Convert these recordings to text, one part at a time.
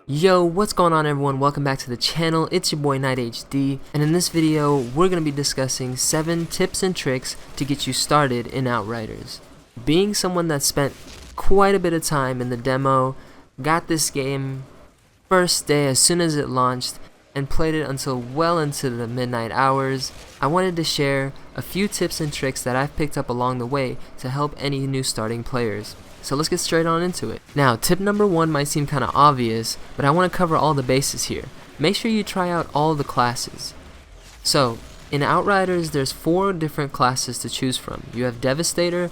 Yo, what's going on everyone? Welcome back to the channel. It's your boy Knight HD, and in this video we're going to be discussing 7 tips and tricks to get you started in Outriders. Being someone that spent quite a bit of time in the demo, got this game first day as soon as it launched, and played it until well into the midnight hours, I wanted to share a few tips and tricks that I've picked up along the way to help any new starting players. So let's get straight on into it. Now, tip number 1 might seem kind of obvious, but I want to cover all the bases here. Make sure you try out all the classes. So, in Outriders, there's 4 different classes to choose from. You have Devastator,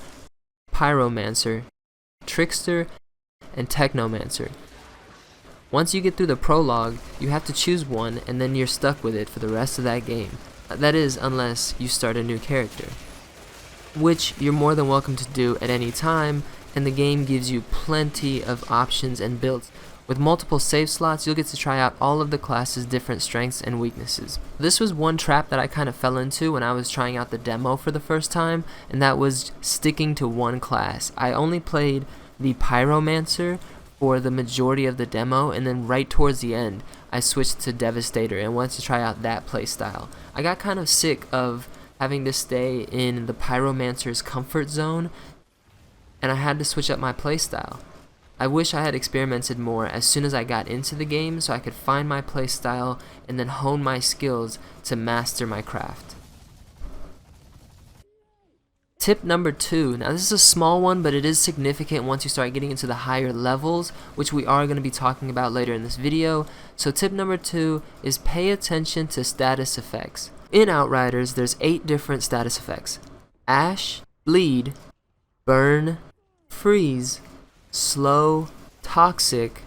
Pyromancer, Trickster, and Technomancer. Once you get through the prologue, you have to choose one and then you're stuck with it for the rest of that game. That is, unless you start a new character, which you're more than welcome to do at any time, and the game gives you plenty of options and builds. With multiple save slots, you'll get to try out all of the class's different strengths and weaknesses. This was one trap that I kind of fell into when I was trying out the demo for the first time, and that was sticking to one class. I only played the Pyromancer for the majority of the demo, and then right towards the end I switched to Devastator and wanted to try out that playstyle. I got kind of sick of having to stay in the Pyromancer's comfort zone, and I had to switch up my playstyle. I wish I had experimented more as soon as I got into the game so I could find my playstyle and then hone my skills to master my craft. Tip number 2. Now this is a small one, but it is significant once you start getting into the higher levels, which we are going to be talking about later in this video. So tip number 2 is pay attention to status effects. In Outriders, there's 8 different status effects: Ash, Bleed, Burn, Freeze, Slow, Toxic,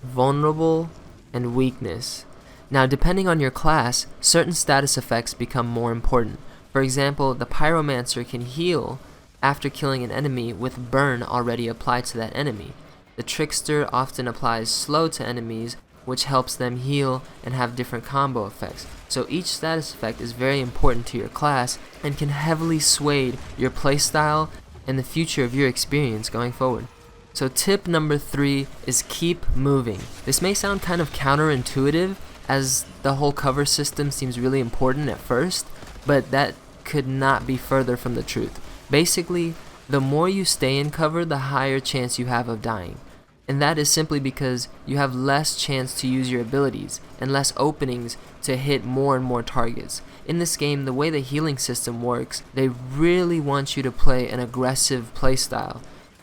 Vulnerable, and Weakness. Now depending on your class, certain status effects become more important. For example, the Pyromancer can heal after killing an enemy with Burn already applied to that enemy. The Trickster often applies Slow to enemies, which helps them heal and have different combo effects. So each status effect is very important to your class and can heavily sway your playstyle and the future of your experience going forward. So tip number 3 is keep moving. This may sound kind of counterintuitive, as the whole cover system seems really important at first, but that could not be further from the truth. Basically, the more you stay in cover, the higher chance you have of dying. And that is simply because you have less chance to use your abilities and less openings to hit more and more targets. In this game, the way the healing system works, they really want you to play an aggressive playstyle.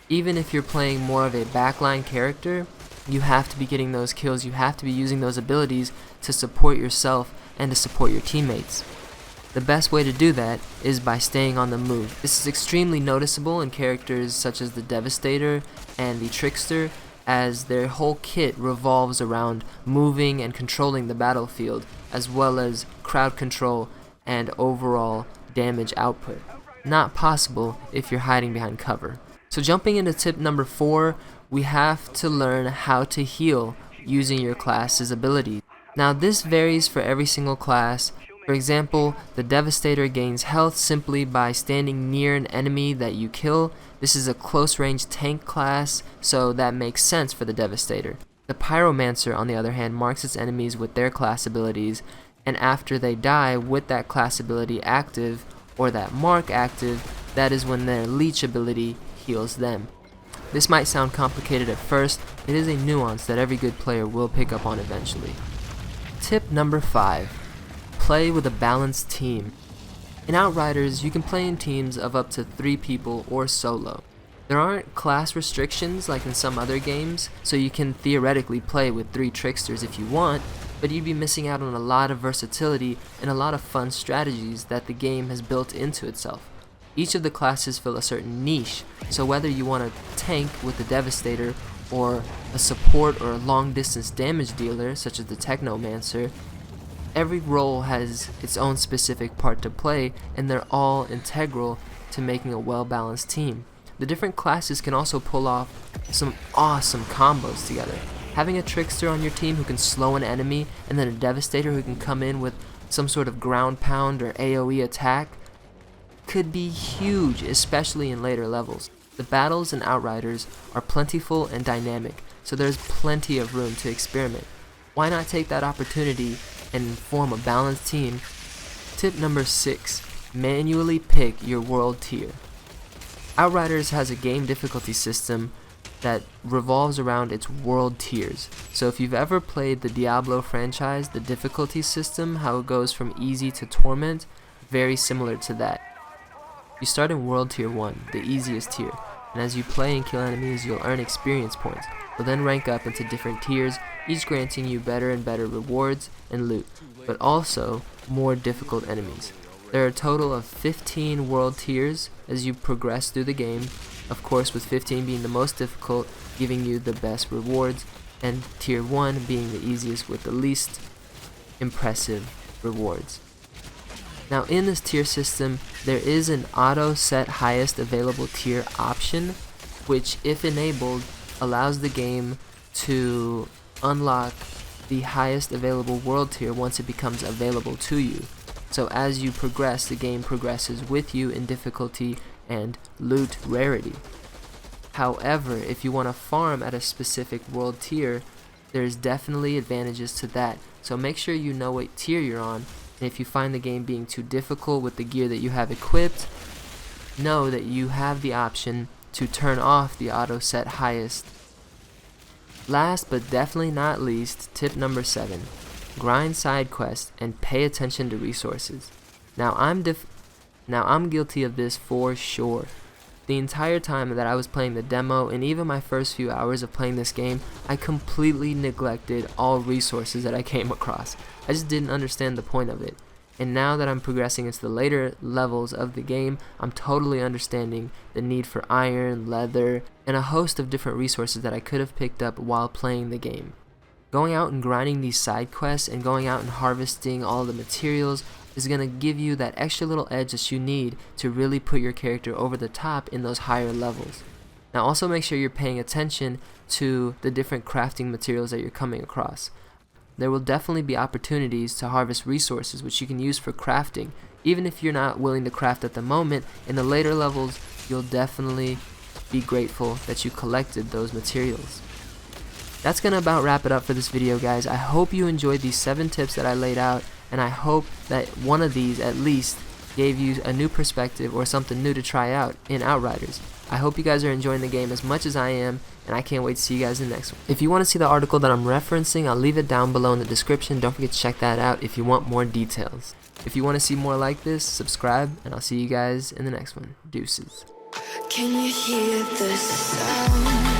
Even if you're playing more of a backline character, you have to be getting those kills, you have to be using those abilities to support yourself and to support your teammates. The best way to do that is by staying on the move. This is extremely noticeable in characters such as the Devastator and the Trickster, as their whole kit revolves around moving and controlling the battlefield, as well as crowd control and overall damage output. Not possible if you're hiding behind cover. So jumping into tip number 4, we have to learn how to heal using your class's abilities. Now this varies for every single class. For example, the Devastator gains health simply by standing near an enemy that you kill. This is a close range tank class, so that makes sense for the Devastator. The Pyromancer, on the other hand, marks its enemies with their class abilities, and after they die with that class ability active, or that mark active, that is when their leech ability heals them. This might sound complicated at first. It is a nuance that every good player will pick up on eventually. Tip number 5. Play with a balanced team. In Outriders, you can play in teams of up to 3 people or solo. There aren't class restrictions like in some other games, so you can theoretically play with 3 Tricksters if you want, but you'd be missing out on a lot of versatility and a lot of fun strategies that the game has built into itself. Each of the classes fill a certain niche, so whether you want a tank with the Devastator, or a support or a long distance damage dealer such as the Technomancer, every role has its own specific part to play, and they're all integral to making a well-balanced team. The different classes can also pull off some awesome combos together. Having a Trickster on your team who can slow an enemy, and then a Devastator who can come in with some sort of ground pound or AoE attack could be huge, especially in later levels. The battles in Outriders are plentiful and dynamic. so there's plenty of room to experiment. Why not take that opportunity and form a balanced team? Tip number 6. Manually pick your world tier. Outriders has a game difficulty system that revolves around its world tiers. So if you've ever played the Diablo franchise, the difficulty system, how it goes from easy to torment, very similar to that. You start in world tier 1, the easiest tier, and as you play and kill enemies, you'll earn experience points. You'll then rank up into different tiers, each granting you better and better rewards and loot, but also more difficult enemies. There are a total of 15 world tiers as you progress through the game, of course with 15 being the most difficult, giving you the best rewards, and tier 1 being the easiest with the least impressive rewards. Now in this tier system, there is an auto set highest available tier option, which if enabled allows the game to unlock the highest available world tier once it becomes available to you. So as you progress, the game progresses with you in difficulty and loot rarity. However, if you want to farm at a specific world tier, there's definitely advantages to that. So make sure you know what tier you're on, and if you find the game being too difficult with the gear that you have equipped, know that you have the option to turn off the auto set highest. Last but definitely not least, tip number 7. Grind side quests and pay attention to resources. Now I'm guilty of this for sure. The entire time that I was playing the demo and even my first few hours of playing this game, I completely neglected all resources that I came across. I just didn't understand the point of it. And now that I'm progressing into the later levels of the game, I'm totally understanding the need for iron, leather, and a host of different resources that I could have picked up while playing the game. Going out and grinding these side quests and going out and harvesting all the materials is going to give you that extra little edge that you need to really put your character over the top in those higher levels. Now also make sure you're paying attention to the different crafting materials that you're coming across. There will definitely be opportunities to harvest resources which you can use for crafting. Even if you're not willing to craft at the moment, in the later levels you'll definitely be grateful that you collected those materials. That's going to about wrap it up for this video, guys. I hope you enjoyed these 7 tips that I laid out, and I hope that one of these at least gave you a new perspective or something new to try out in Outriders. I hope you guys are enjoying the game as much as I am, and I can't wait to see you guys in the next one. If you want to see the article that I'm referencing, I'll leave it down below in the description. Don't forget to check that out if you want more details. If you want to see more like this, subscribe, and I'll see you guys in the next one. Deuces. Can you hear the sound?